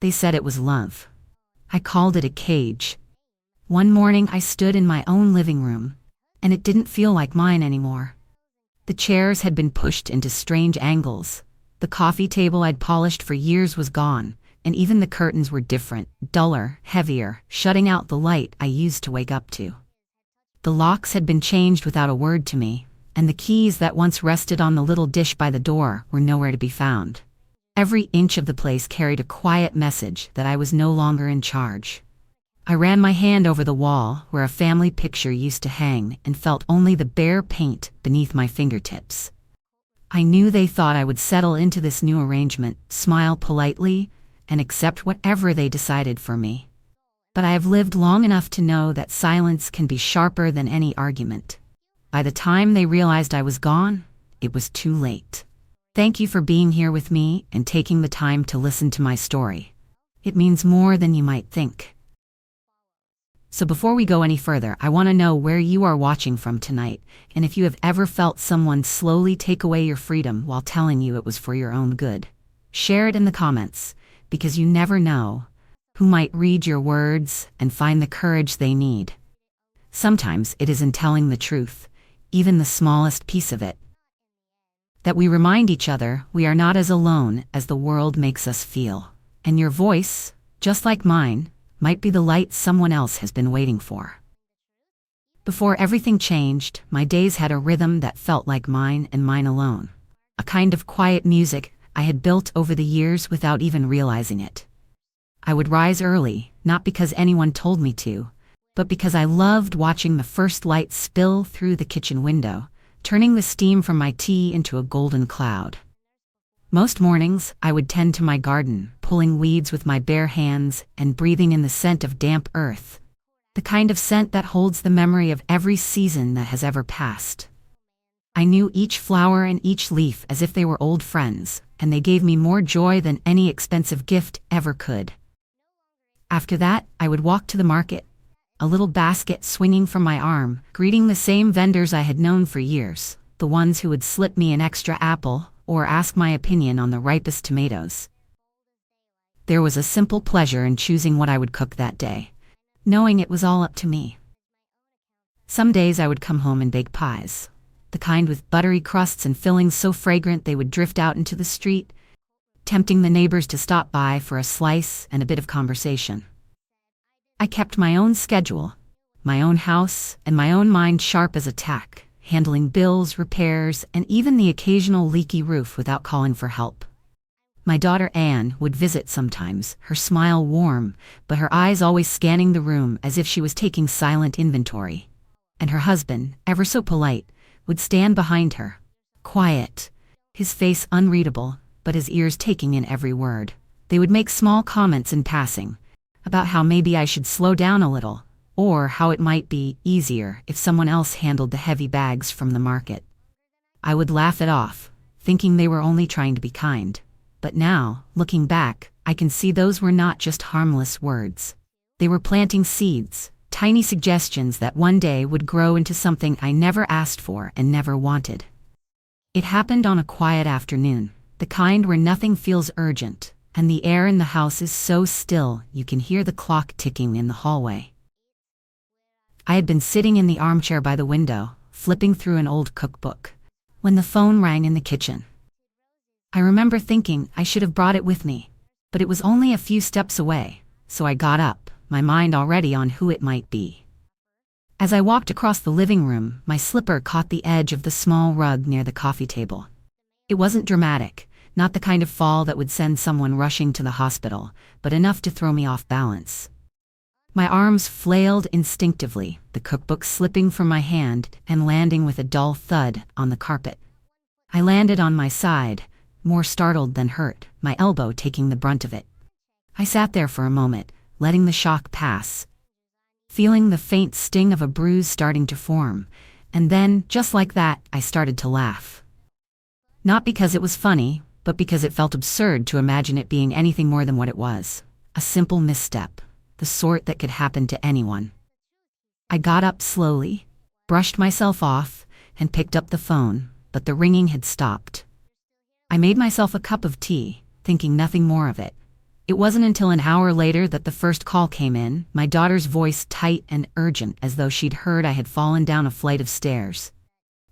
They said it was love. I called it a cage. One morning I stood in my own living room, and it didn't feel like mine anymore. The chairs had been pushed into strange angles. The coffee table I'd polished for years was gone, and even the curtains were different, duller, heavier, shutting out the light I used to wake up to. The locks had been changed without a word to me, and the keys that once rested on the little dish by the door were nowhere to be found. Every inch of the place carried a quiet message that I was no longer in charge. I ran my hand over the wall where a family picture used to hang and felt only the bare paint beneath my fingertips. I knew they thought I would settle into this new arrangement, smile politely, and accept whatever they decided for me. But I have lived long enough to know that silence can be sharper than any argument. By the time they realized I was gone, it was too late. Thank you for being here with me and taking the time to listen to my story. It means more than you might think. So before we go any further, I want to know where you are watching from tonight, and if you have ever felt someone slowly take away your freedom while telling you it was for your own good. Share it in the comments, because you never know who might read your words and find the courage they need. Sometimes it is in telling the truth, even the smallest piece of it, that we remind each other we are not as alone as the world makes us feel. And your voice, just like mine, might be the light someone else has been waiting for. Before everything changed, my days had a rhythm that felt like mine and mine alone. A kind of quiet music I had built over the years without even realizing it. I would rise early, not because anyone told me to, but because I loved watching the first light spill through the kitchen window, turning the steam from my tea into a golden cloud. Most mornings, I would tend to my garden, pulling weeds with my bare hands and breathing in the scent of damp earth, the kind of scent that holds the memory of every season that has ever passed. I knew each flower and each leaf as if they were old friends, and they gave me more joy than any expensive gift ever could. After that, I would walk to the market, a little basket swinging from my arm, greeting the same vendors I had known for years, the ones who would slip me an extra apple or ask my opinion on the ripest tomatoes. There was a simple pleasure in choosing what I would cook that day, knowing it was all up to me. Some days I would come home and bake pies, the kind with buttery crusts and fillings so fragrant they would drift out into the street, tempting the neighbors to stop by for a slice and a bit of conversation. I kept my own schedule, my own house, and my own mind sharp as a tack, handling bills, repairs, and even the occasional leaky roof without calling for help. My daughter Anne would visit sometimes, her smile warm, but her eyes always scanning the room as if she was taking silent inventory. And her husband, ever so polite, would stand behind her, quiet, his face unreadable, but his ears taking in every word. They would make small comments in passing, about how maybe I should slow down a little, or how it might be easier if someone else handled the heavy bags from the market. I would laugh it off, thinking they were only trying to be kind. But now, looking back, I can see those were not just harmless words. They were planting seeds, tiny suggestions that one day would grow into something I never asked for and never wanted. It happened on a quiet afternoon, the kind where nothing feels urgent, and the air in the house is so still you can hear the clock ticking in the hallway. I had been sitting in the armchair by the window, flipping through an old cookbook, when the phone rang in the kitchen. I remember thinking I should have brought it with me, but it was only a few steps away, so I got up, my mind already on who it might be. As I walked across the living room, my slipper caught the edge of the small rug near the coffee table. It wasn't dramatic, not the kind of fall that would send someone rushing to the hospital, but enough to throw me off balance. My arms flailed instinctively, the cookbook slipping from my hand and landing with a dull thud on the carpet. I landed on my side, more startled than hurt, my elbow taking the brunt of it. I sat there for a moment, letting the shock pass, feeling the faint sting of a bruise starting to form, and then, just like that, I started to laugh. Not because it was funny, but because it felt absurd to imagine it being anything more than what it was, a simple misstep, the sort that could happen to anyone. I got up slowly, brushed myself off, and picked up the phone, but the ringing had stopped. I made myself a cup of tea, thinking nothing more of it. It wasn't until an hour later that the first call came in, my daughter's voice tight and urgent as though she'd heard I had fallen down a flight of stairs.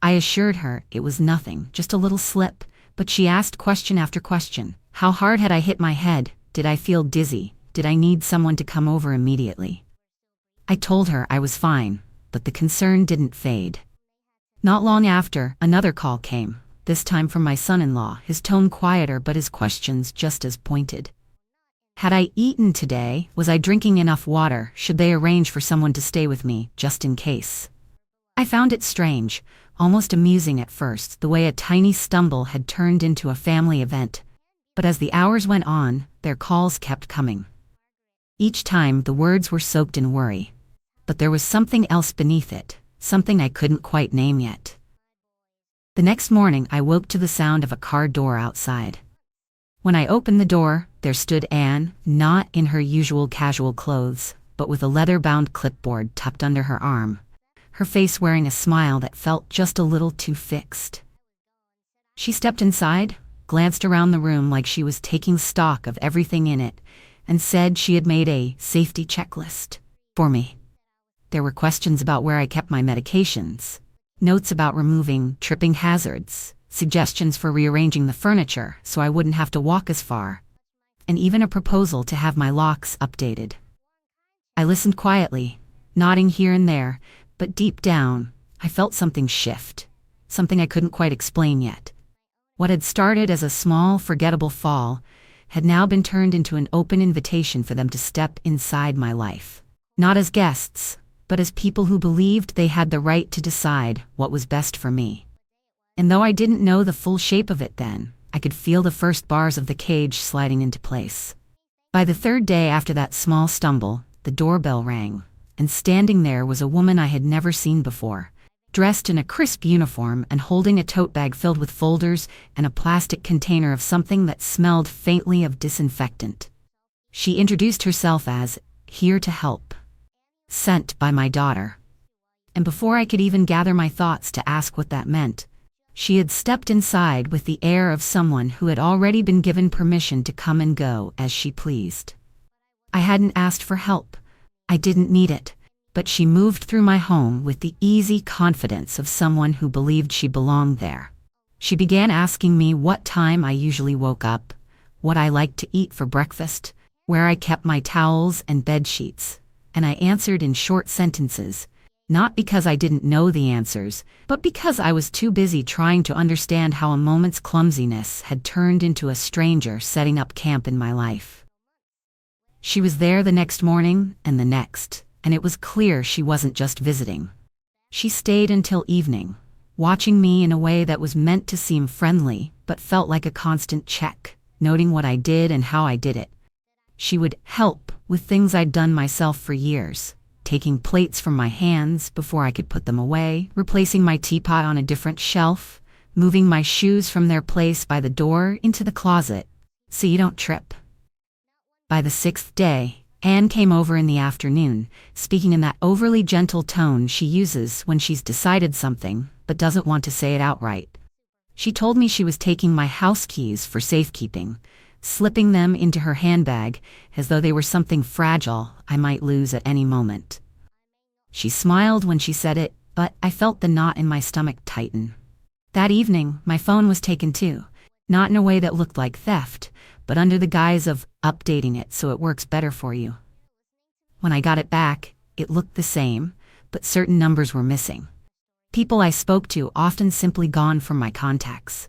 I assured her it was nothing, just a little slip, but she asked question after question. How hard had I hit my head? Did I feel dizzy? Did I need someone to come over immediately? I told her I was fine, but the concern didn't fade. Not long after, another call came, this time from my son-in-law, his tone quieter but his questions just as pointed. Had I eaten today? Was I drinking enough water? Should they arrange for someone to stay with me, just in case? I found it strange, almost amusing at first, the way a tiny stumble had turned into a family event. But as the hours went on, their calls kept coming. Each time, the words were soaked in worry. But there was something else beneath it, something I couldn't quite name yet. The next morning, I woke to the sound of a car door outside. When I opened the door, there stood Anne, not in her usual casual clothes, but with a leather-bound clipboard tucked under her arm, her face wearing a smile that felt just a little too fixed. She stepped inside, glanced around the room like she was taking stock of everything in it, and said she had made a safety checklist for me. There were questions about where I kept my medications, notes about removing tripping hazards, suggestions for rearranging the furniture so I wouldn't have to walk as far, and even a proposal to have my locks updated. I listened quietly, nodding here and there, but deep down, I felt something shift, something I couldn't quite explain yet. What had started as a small, forgettable fall had now been turned into an open invitation for them to step inside my life. Not as guests, but as people who believed they had the right to decide what was best for me. And though I didn't know the full shape of it then, I could feel the first bars of the cage sliding into place. By the third day after that small stumble, the doorbell rang, and standing there was a woman I had never seen before, dressed in a crisp uniform and holding a tote bag filled with folders and a plastic container of something that smelled faintly of disinfectant. She introduced herself as, "Here to help. Sent by my daughter." And before I could even gather my thoughts to ask what that meant, she had stepped inside with the air of someone who had already been given permission to come and go as she pleased. I hadn't asked for help. I didn't need it, but she moved through my home with the easy confidence of someone who believed she belonged there. She began asking me what time I usually woke up, what I liked to eat for breakfast, where I kept my towels and bed sheets, and I answered in short sentences, not because I didn't know the answers, but because I was too busy trying to understand how a moment's clumsiness had turned into a stranger setting up camp in my life. She was there the next morning and the next, and it was clear she wasn't just visiting. She stayed until evening, watching me in a way that was meant to seem friendly, but felt like a constant check, noting what I did and how I did it. She would help with things I'd done myself for years, taking plates from my hands before I could put them away, replacing my teapot on a different shelf, moving my shoes from their place by the door into the closet, so you don't trip. By the 6th day, Anne came over in the afternoon, speaking in that overly gentle tone she uses when she's decided something, but doesn't want to say it outright. She told me she was taking my house keys for safekeeping, slipping them into her handbag as though they were something fragile I might lose at any moment. She smiled when she said it, but I felt the knot in my stomach tighten. That evening, my phone was taken too, not in a way that looked like theft, but under the guise of updating it so it works better for you. When I got it back, it looked the same, but certain numbers were missing. People I spoke to often simply gone from my contacts.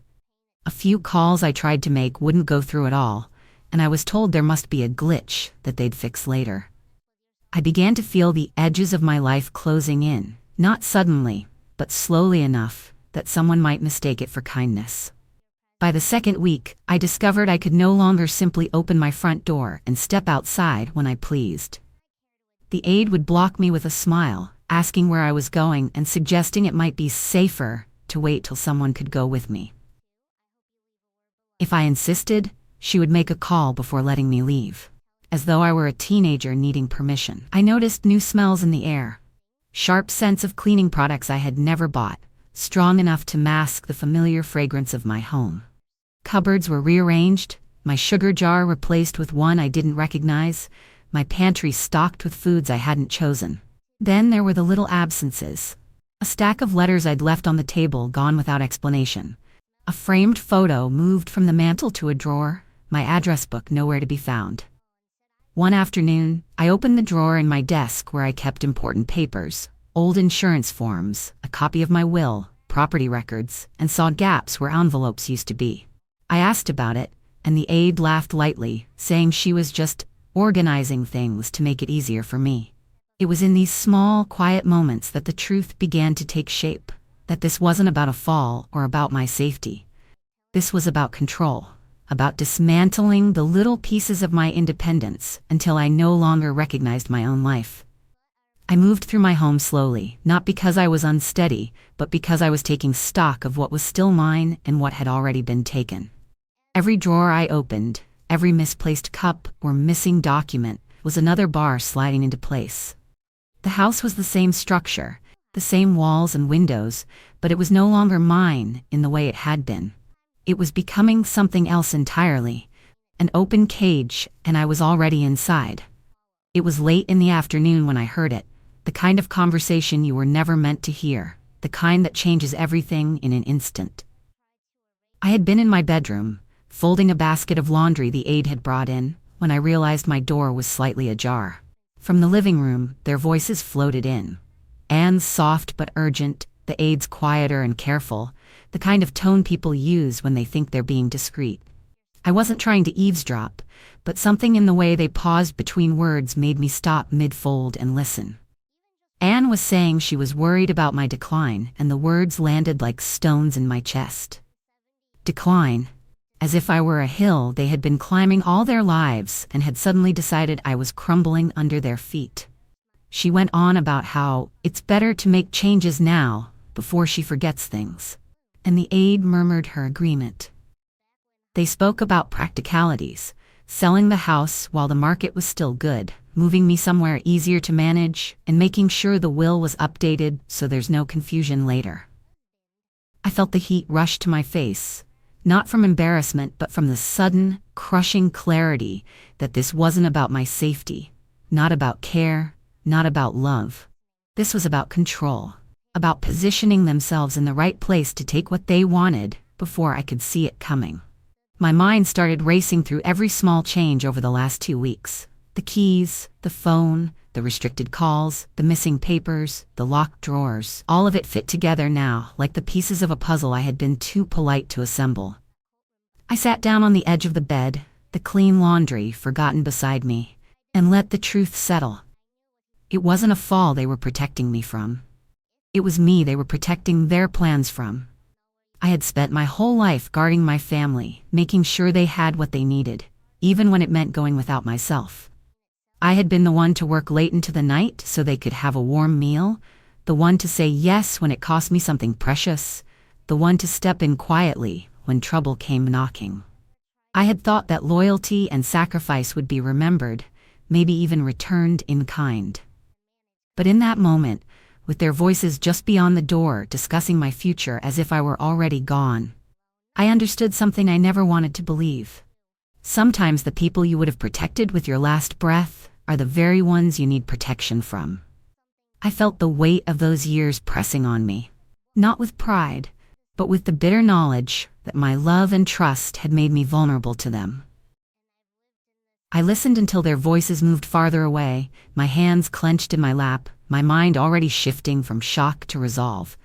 A few calls I tried to make wouldn't go through at all, and I was told there must be a glitch that they'd fix later. I began to feel the edges of my life closing in, not suddenly, but slowly enough that someone might mistake it for kindness. By the second week, I discovered I could no longer simply open my front door and step outside when I pleased. The aide would block me with a smile, asking where I was going and suggesting it might be safer to wait till someone could go with me. If I insisted, she would make a call before letting me leave, as though I were a teenager needing permission. I noticed new smells in the air, sharp scents of cleaning products I had never bought, strong enough to mask the familiar fragrance of my home. Cupboards were rearranged, my sugar jar replaced with one I didn't recognize, my pantry stocked with foods I hadn't chosen. Then there were the little absences. A stack of letters I'd left on the table gone without explanation. A framed photo moved from the mantel to a drawer, my address book nowhere to be found. One afternoon, I opened the drawer in my desk where I kept important papers, old insurance forms, a copy of my will, property records, and saw gaps where envelopes used to be. I asked about it, and the aide laughed lightly, saying she was just organizing things to make it easier for me. It was in these small, quiet moments that the truth began to take shape, that this wasn't about a fall or about my safety. This was about control, about dismantling the little pieces of my independence until I no longer recognized my own life. I moved through my home slowly, not because I was unsteady, but because I was taking stock of what was still mine and what had already been taken. Every drawer I opened, every misplaced cup or missing document was another bar sliding into place. The house was the same structure, the same walls and windows, but it was no longer mine in the way it had been. It was becoming something else entirely, an open cage, and I was already inside. It was late in the afternoon when I heard it, the kind of conversation you were never meant to hear, the kind that changes everything in an instant. I had been in my bedroom, folding a basket of laundry the aide had brought in, when I realized my door was slightly ajar. From the living room, their voices floated in. Anne's soft but urgent, the aide's quieter and careful, the kind of tone people use when they think they're being discreet. I wasn't trying to eavesdrop, but something in the way they paused between words made me stop mid-fold and listen. Anne was saying she was worried about my decline, and the words landed like stones in my chest. Decline. As if I were a hill they had been climbing all their lives and had suddenly decided I was crumbling under their feet. She went on about how it's better to make changes now, before she forgets things. And the aide murmured her agreement. They spoke about practicalities, selling the house while the market was still good, moving me somewhere easier to manage, and making sure the will was updated so there's no confusion later. I felt the heat rush to my face, not from embarrassment but from the sudden, crushing clarity that this wasn't about my safety, not about care, not about love. This was about control, about positioning themselves in the right place to take what they wanted before I could see it coming. My mind started racing through every small change over the last 2 weeks. The keys, the phone, the restricted calls, the missing papers, the locked drawers, all of it fit together now like the pieces of a puzzle I had been too polite to assemble. I sat down on the edge of the bed, the clean laundry forgotten beside me, and let the truth settle. It wasn't a fall they were protecting me from. It was me they were protecting their plans from. I had spent my whole life guarding my family, making sure they had what they needed, even when it meant going without myself. I had been the one to work late into the night so they could have a warm meal, the one to say yes when it cost me something precious, the one to step in quietly when trouble came knocking. I had thought that loyalty and sacrifice would be remembered, maybe even returned in kind. But in that moment, with their voices just beyond the door discussing my future as if I were already gone, I understood something I never wanted to believe. Sometimes the people you would have protected with your last breath are the very ones you need protection from. I felt the weight of those years pressing on me, not with pride, but with the bitter knowledge that my love and trust had made me vulnerable to them. I listened until their voices moved farther away, my hands clenched in my lap, my mind already shifting from shock to resolve.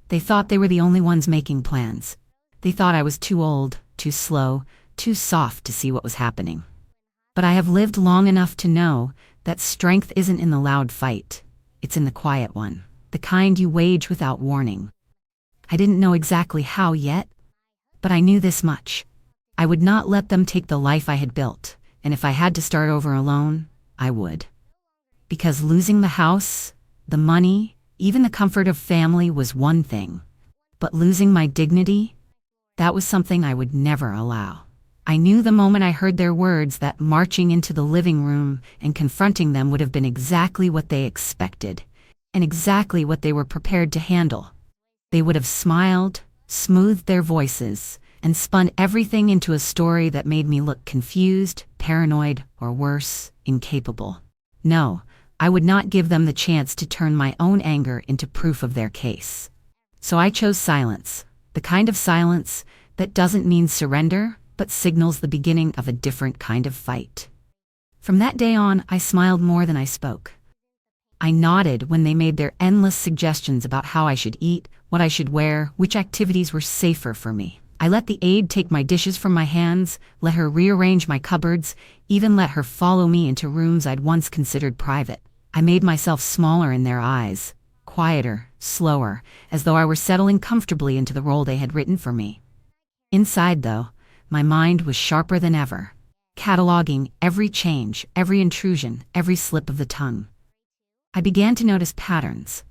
They thought they were the only ones making plans. They thought I was too old, too slow, too soft to see what was happening. But I have lived long enough to know that strength isn't in the loud fight. It's in the quiet one, the kind you wage without warning. I didn't know exactly how yet, but I knew this much. I would not let them take the life I had built, and if I had to start over alone, I would. Because losing the house, the money, even the comfort of family was one thing, but losing my dignity, that was something I would never allow. I knew the moment I heard their words that marching into the living room and confronting them would have been exactly what they expected, and exactly what they were prepared to handle. They would have smiled, smoothed their voices, and spun everything into a story that made me look confused, paranoid, or worse, incapable. No, I would not give them the chance to turn my own anger into proof of their case. So I chose silence, the kind of silence that doesn't mean surrender, but signals the beginning of a different kind of fight. From that day on, I smiled more than I spoke. I nodded when they made their endless suggestions about how I should eat, what I should wear, which activities were safer for me. I let the aide take my dishes from my hands, let her rearrange my cupboards, even let her follow me into rooms I'd once considered private. I made myself smaller in their eyes, quieter, slower, as though I were settling comfortably into the role they had written for me. Inside, though, my mind was sharper than ever, cataloging every change, every intrusion, every slip of the tongue. I began to notice patterns.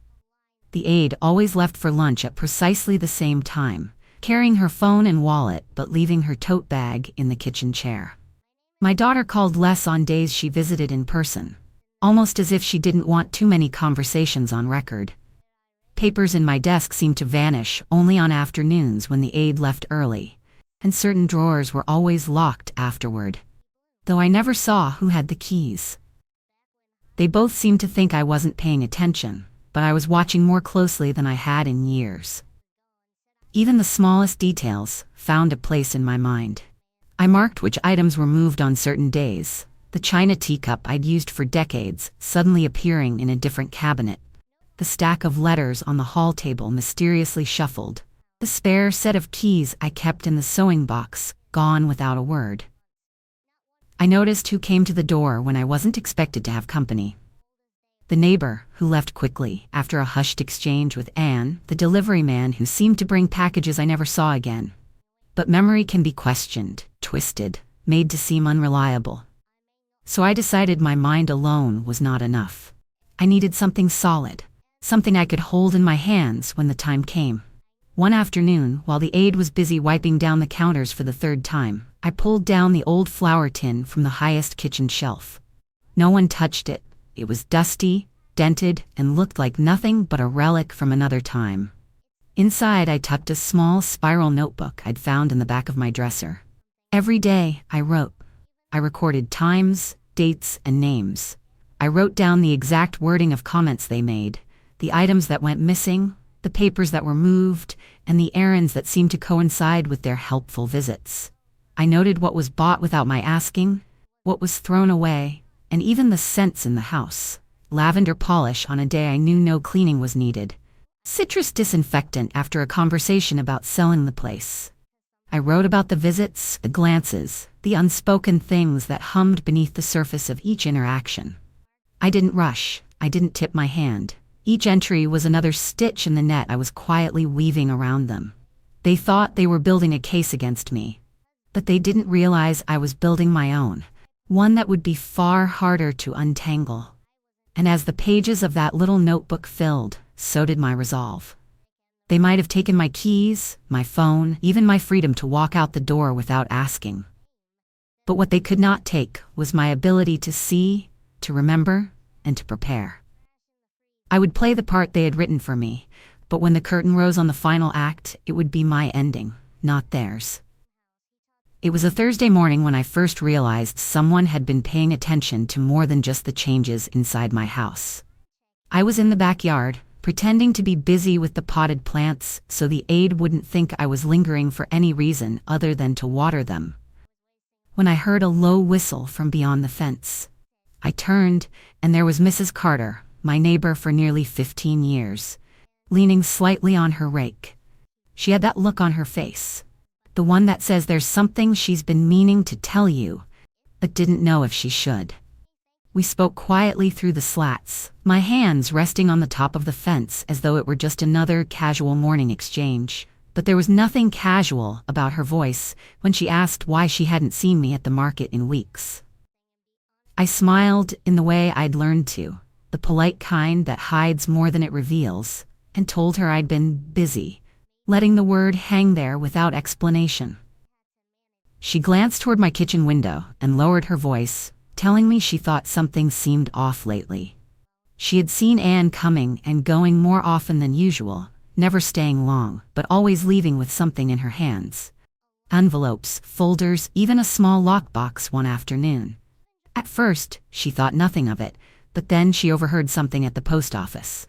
The aide always left for lunch at precisely the same time, carrying her phone and wallet but leaving her tote bag in the kitchen chair. My daughter called less on days she visited in person, almost as if she didn't want too many conversations on record. Papers in my desk seemed to vanish only on afternoons when the aide left early, and certain drawers were always locked afterward, though I never saw who had the keys. They both seemed to think I wasn't paying attention, but I was watching more closely than I had in years. Even the smallest details found a place in my mind. I marked which items were moved on certain days, the china teacup I'd used for decades suddenly appearing in a different cabinet, the stack of letters on the hall table mysteriously shuffled, the spare set of keys I kept in the sewing box gone without a word. I noticed who came to the door when I wasn't expected to have company. The neighbor, who left quickly after a hushed exchange with Anne, the delivery man who seemed to bring packages I never saw again. But memory can be questioned, twisted, made to seem unreliable. So I decided my mind alone was not enough. I needed something solid, something I could hold in my hands when the time came. One afternoon, while the aide was busy wiping down the counters for the third time, I pulled down the old flour tin from the highest kitchen shelf. No one touched it. It was dusty, dented, and looked like nothing but a relic from another time. Inside, I tucked a small spiral notebook I'd found in the back of my dresser. Every day, I wrote. I recorded times, dates, and names. I wrote down the exact wording of comments they made, the items that went missing, the papers that were moved, and the errands that seemed to coincide with their helpful visits. I noted what was bought without my asking, what was thrown away, and even the scents in the house. Lavender polish on a day I knew no cleaning was needed. Citrus disinfectant after a conversation about selling the place. I wrote about the visits, the glances, the unspoken things that hummed beneath the surface of each interaction. I didn't rush. I didn't tip my hand. Each entry was another stitch in the net I was quietly weaving around them. They thought they were building a case against me, but they didn't realize I was building my own, one that would be far harder to untangle. And as the pages of that little notebook filled, so did my resolve. They might have taken my keys, my phone, even my freedom to walk out the door without asking. But what they could not take was my ability to see, to remember, and to prepare. I would play the part they had written for me, but when the curtain rose on the final act, it would be my ending, not theirs. It was a Thursday morning when I first realized someone had been paying attention to more than just the changes inside my house. I was in the backyard, pretending to be busy with the potted plants so the aide wouldn't think I was lingering for any reason other than to water them, when I heard a low whistle from beyond the fence. I turned, and there was Mrs. Carter, my neighbor for nearly 15 years, leaning slightly on her rake. She had that look on her face, the one that says there's something she's been meaning to tell you, but didn't know if she should. We spoke quietly through the slats, my hands resting on the top of the fence as though it were just another casual morning exchange. But there was nothing casual about her voice when she asked why she hadn't seen me at the market in weeks. I smiled in the way I'd learned to, the polite kind that hides more than it reveals, and told her I'd been busy, letting the word hang there without explanation. She glanced toward my kitchen window and lowered her voice, telling me she thought something seemed off lately. She had seen Anne coming and going more often than usual, never staying long, but always leaving with something in her hands. envelopes, folders, even a small lockbox one afternoon. At first, she thought nothing of it, but then she overheard something at the post office.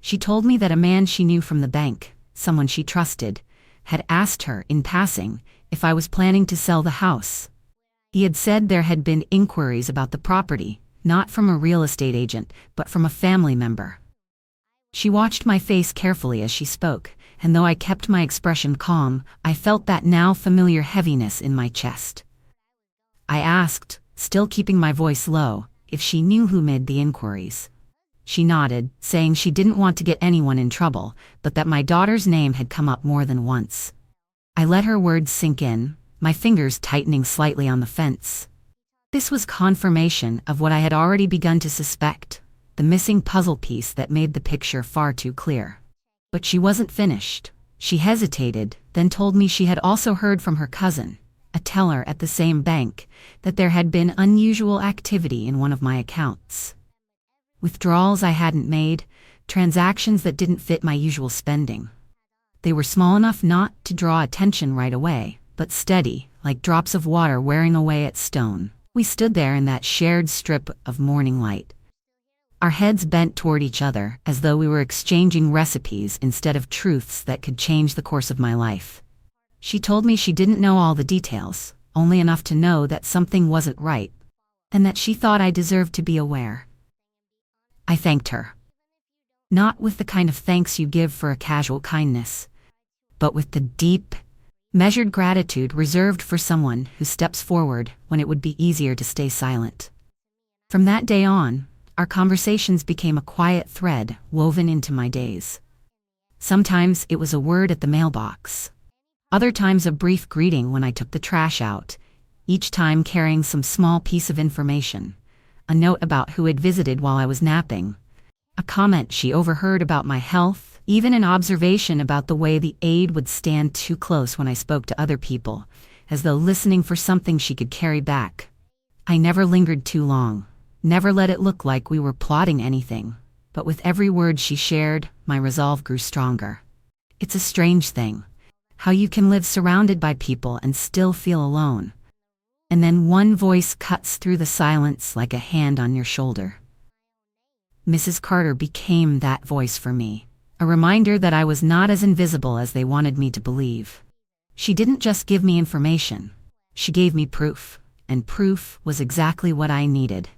She told me that a man she knew from the bank, someone she trusted, had asked her, in passing, if I was planning to sell the house. He had said there had been inquiries about the property, not from a real estate agent, but from a family member. She watched my face carefully as she spoke, and though I kept my expression calm, I felt that now familiar heaviness in my chest. I asked, still keeping my voice low, if she knew who made the inquiries. She nodded, saying she didn't want to get anyone in trouble, but that my daughter's name had come up more than once. I let her words sink in, my fingers tightening slightly on the fence. This was confirmation of what I had already begun to suspect, the missing puzzle piece that made the picture far too clear. But she wasn't finished. She hesitated, then told me she had also heard from her cousin, a teller at the same bank, that there had been unusual activity in one of my accounts. Withdrawals I hadn't made, transactions that didn't fit my usual spending. They were small enough not to draw attention right away, but steady, like drops of water wearing away at stone. We stood there in that shared strip of morning light, our heads bent toward each other as though we were exchanging recipes instead of truths that could change the course of my life. She told me she didn't know all the details, only enough to know that something wasn't right, and that she thought I deserved to be aware. I thanked her. Not with the kind of thanks you give for a casual kindness, but with the deep, measured gratitude reserved for someone who steps forward when it would be easier to stay silent. From that day on, our conversations became a quiet thread woven into my days. Sometimes it was a word at the mailbox. Other times a brief greeting when I took the trash out, each time carrying some small piece of information, a note about who had visited while I was napping, a comment she overheard about my health, even an observation about the way the aide would stand too close when I spoke to other people, as though listening for something she could carry back. I never lingered too long. Never let it look like we were plotting anything, but with every word she shared, my resolve grew stronger. It's a strange thing, how you can live surrounded by people and still feel alone. And then one voice cuts through the silence like a hand on your shoulder. Mrs. Carter became that voice for me, a reminder that I was not as invisible as they wanted me to believe. She didn't just give me information, she gave me proof, and proof was exactly what I needed.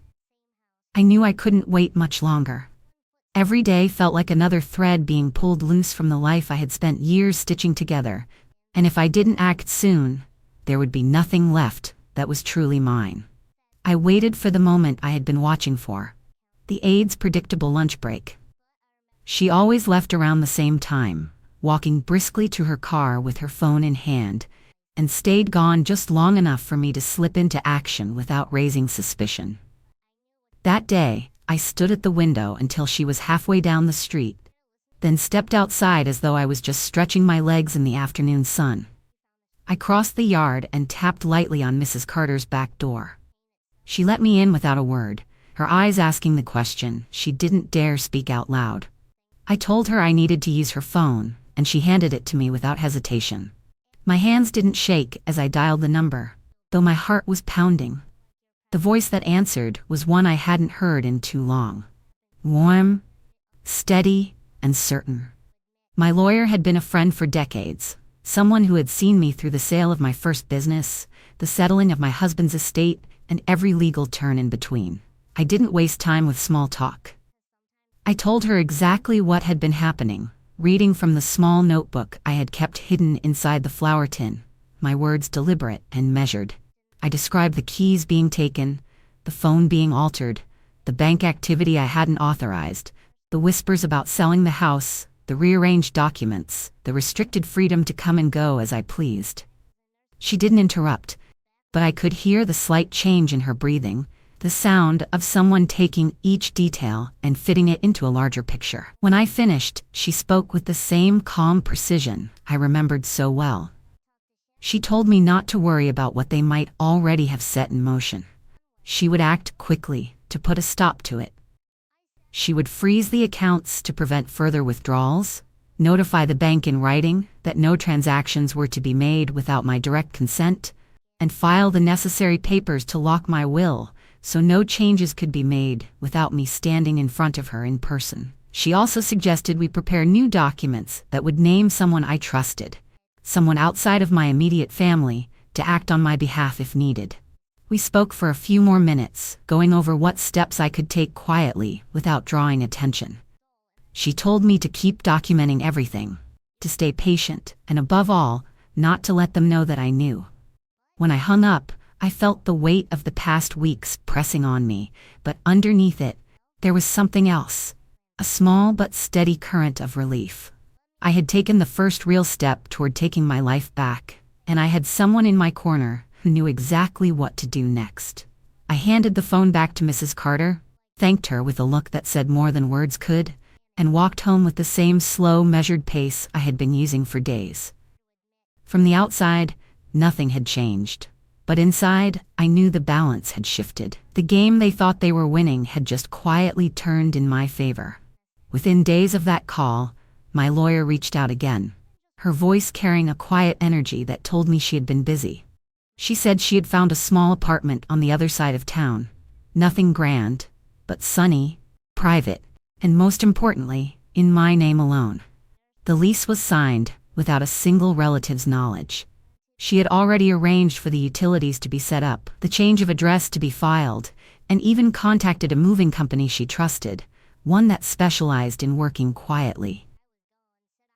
I knew I couldn't wait much longer. Every day felt like another thread being pulled loose from the life I had spent years stitching together, and if I didn't act soon, there would be nothing left that was truly mine. I waited for the moment I had been watching for, the aide's predictable lunch break. She always left around the same time, walking briskly to her car with her phone in hand, and stayed gone just long enough for me to slip into action without raising suspicion. That day, I stood at the window until she was halfway down the street, then stepped outside as though I was just stretching my legs in the afternoon sun. I crossed the yard and tapped lightly on Mrs. Carter's back door. She let me in without a word, her eyes asking the question she didn't dare speak out loud. I told her I needed to use her phone, and she handed it to me without hesitation. My hands didn't shake as I dialed the number, though my heart was pounding. The voice that answered was one I hadn't heard in too long. Warm, steady, and certain. My lawyer had been a friend for decades, someone who had seen me through the sale of my first business, the settling of my husband's estate, and every legal turn in between. I didn't waste time with small talk. I told her exactly what had been happening, reading from the small notebook I had kept hidden inside the flour tin, my words deliberate and measured. I described the keys being taken, the phone being altered, the bank activity I hadn't authorized, the whispers about selling the house, the rearranged documents, the restricted freedom to come and go as I pleased. She didn't interrupt, but I could hear the slight change in her breathing, the sound of someone taking each detail and fitting it into a larger picture. When I finished, she spoke with the same calm precision I remembered so well. She told me not to worry about what they might already have set in motion. She would act quickly to put a stop to it. She would freeze the accounts to prevent further withdrawals, notify the bank in writing that no transactions were to be made without my direct consent, and file the necessary papers to lock my will so no changes could be made without me standing in front of her in person. She also suggested we prepare new documents that would name someone I trusted, someone outside of my immediate family, to act on my behalf if needed. We spoke for a few more minutes, going over what steps I could take quietly without drawing attention. She told me to keep documenting everything, to stay patient, and above all, not to let them know that I knew. When I hung up, I felt the weight of the past weeks pressing on me, but underneath it, there was something else, a small but steady current of relief. I had taken the first real step toward taking my life back, and I had someone in my corner who knew exactly what to do next. I handed the phone back to Mrs. Carter, thanked her with a look that said more than words could, and walked home with the same slow, measured pace I had been using for days. From the outside, nothing had changed. But inside, I knew the balance had shifted. The game they thought they were winning had just quietly turned in my favor. Within days of that call, my lawyer reached out again, her voice carrying a quiet energy that told me she had been busy. She said she had found a small apartment on the other side of town. Nothing grand, but sunny, private, and most importantly, in my name alone. The lease was signed without a single relative's knowledge. She had already arranged for the utilities to be set up, the change of address to be filed, and even contacted a moving company she trusted, one that specialized in working quietly.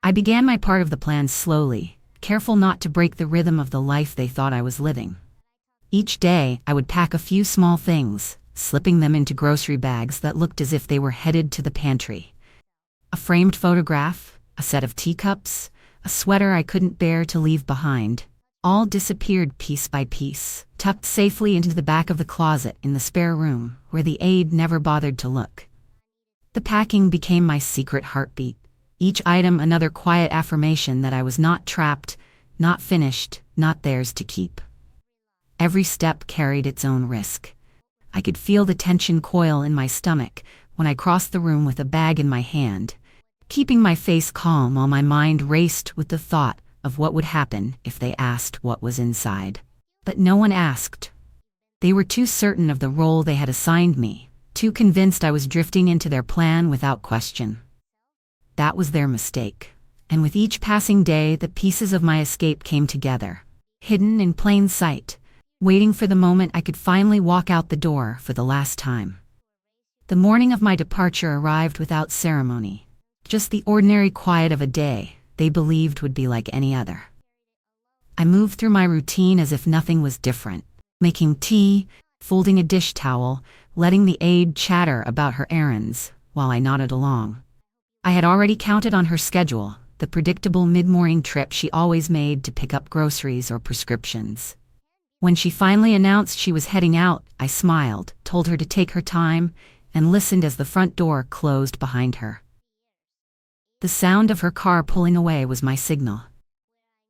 I began my part of the plan slowly, careful not to break the rhythm of the life they thought I was living. Each day, I would pack a few small things, slipping them into grocery bags that looked as if they were headed to the pantry. A framed photograph, a set of teacups, a sweater I couldn't bear to leave behind, all disappeared piece by piece, tucked safely into the back of the closet in the spare room where the aide never bothered to look. The packing became my secret heartbeat, each item another quiet affirmation that I was not trapped, not finished, not theirs to keep. Every step carried its own risk. I could feel the tension coil in my stomach when I crossed the room with a bag in my hand, keeping my face calm while my mind raced with the thought of what would happen if they asked what was inside. But no one asked. They were too certain of the role they had assigned me, too convinced I was drifting into their plan without question. That was their mistake. And with each passing day, the pieces of my escape came together, hidden in plain sight, waiting for the moment I could finally walk out the door for the last time. The morning of my departure arrived without ceremony, just the ordinary quiet of a day they believed would be like any other. I moved through my routine as if nothing was different, making tea, folding a dish towel, letting the aide chatter about her errands while I nodded along. I had already counted on her schedule, the predictable mid-morning trip she always made to pick up groceries or prescriptions. When she finally announced she was heading out, I smiled, told her to take her time, and listened as the front door closed behind her. The sound of her car pulling away was my signal.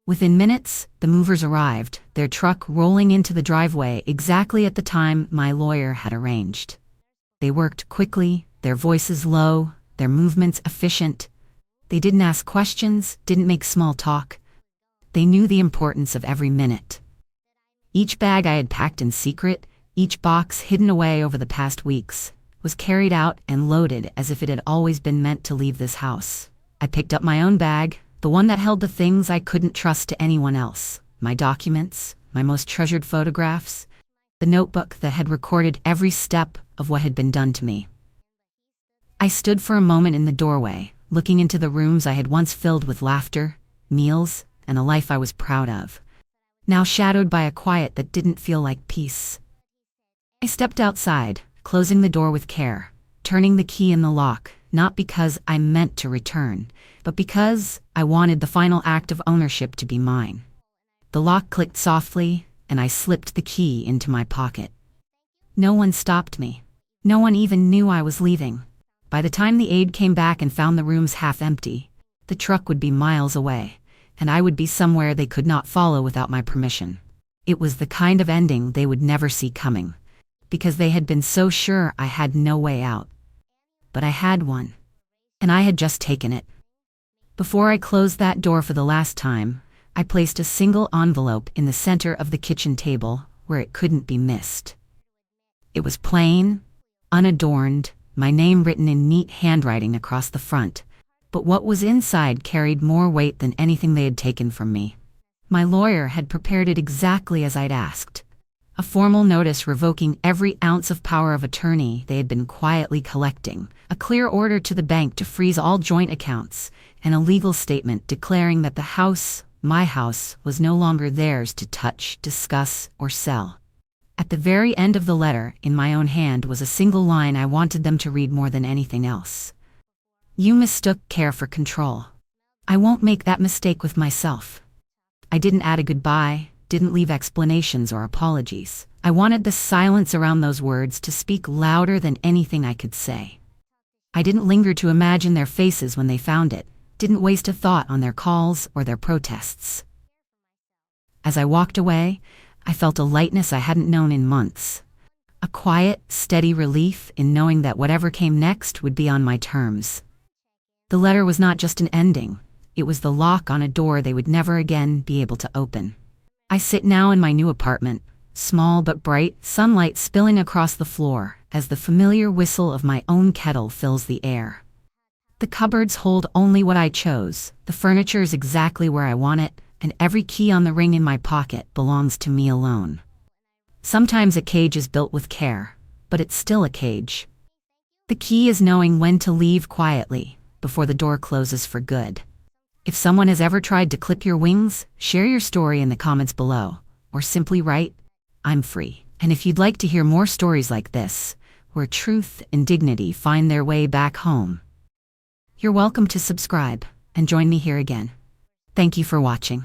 Within minutes, the movers arrived, their truck rolling into the driveway exactly at the time my lawyer had arranged. They worked quickly, their voices low, their movements efficient. They didn't ask questions, didn't make small talk. They knew the importance of every minute. Each bag I had packed in secret, each box hidden away over the past weeks, was carried out and loaded as if it had always been meant to leave this house. I picked up my own bag, the one that held the things I couldn't trust to anyone else, my documents, my most treasured photographs, the notebook that had recorded every step of what had been done to me. I stood for a moment in the doorway, looking into the rooms I had once filled with laughter, meals, and a life I was proud of, now shadowed by a quiet that didn't feel like peace. I stepped outside, closing the door with care, turning the key in the lock, not because I meant to return, but because I wanted the final act of ownership to be mine. The lock clicked softly, and I slipped the key into my pocket. No one stopped me. No one even knew I was leaving. By the time the aide came back and found the rooms half empty, the truck would be miles away, and I would be somewhere they could not follow without my permission. It was the kind of ending they would never see coming, because they had been so sure I had no way out. But I had one, and I had just taken it. Before I closed that door for the last time, I placed a single envelope in the center of the kitchen table where it couldn't be missed. It was plain, unadorned, my name written in neat handwriting across the front, but what was inside carried more weight than anything they had taken from me. My lawyer had prepared it exactly as I'd asked. A formal notice revoking every ounce of power of attorney they had been quietly collecting, a clear order to the bank to freeze all joint accounts, and a legal statement declaring that the house, my house, was no longer theirs to touch, discuss, or sell. At the very end of the letter, in my own hand, was a single line I wanted them to read more than anything else. You mistook care for control. I won't make that mistake with myself. I didn't add a goodbye, didn't leave explanations or apologies. I wanted the silence around those words to speak louder than anything I could say. I didn't linger to imagine their faces when they found it, didn't waste a thought on their calls or their protests. As I walked away, I felt a lightness I hadn't known in months. A quiet, steady relief in knowing that whatever came next would be on my terms. The letter was not just an ending, it was the lock on a door they would never again be able to open. I sit now in my new apartment, small but bright, sunlight spilling across the floor as the familiar whistle of my own kettle fills the air. The cupboards hold only what I chose, the furniture is exactly where I want it, and every key on the ring in my pocket belongs to me alone. Sometimes a cage is built with care, but it's still a cage. The key is knowing when to leave quietly, before the door closes for good. If someone has ever tried to clip your wings, share your story in the comments below, or simply write, "I'm free." And if you'd like to hear more stories like this, where truth and dignity find their way back home, you're welcome to subscribe and join me here again. Thank you for watching.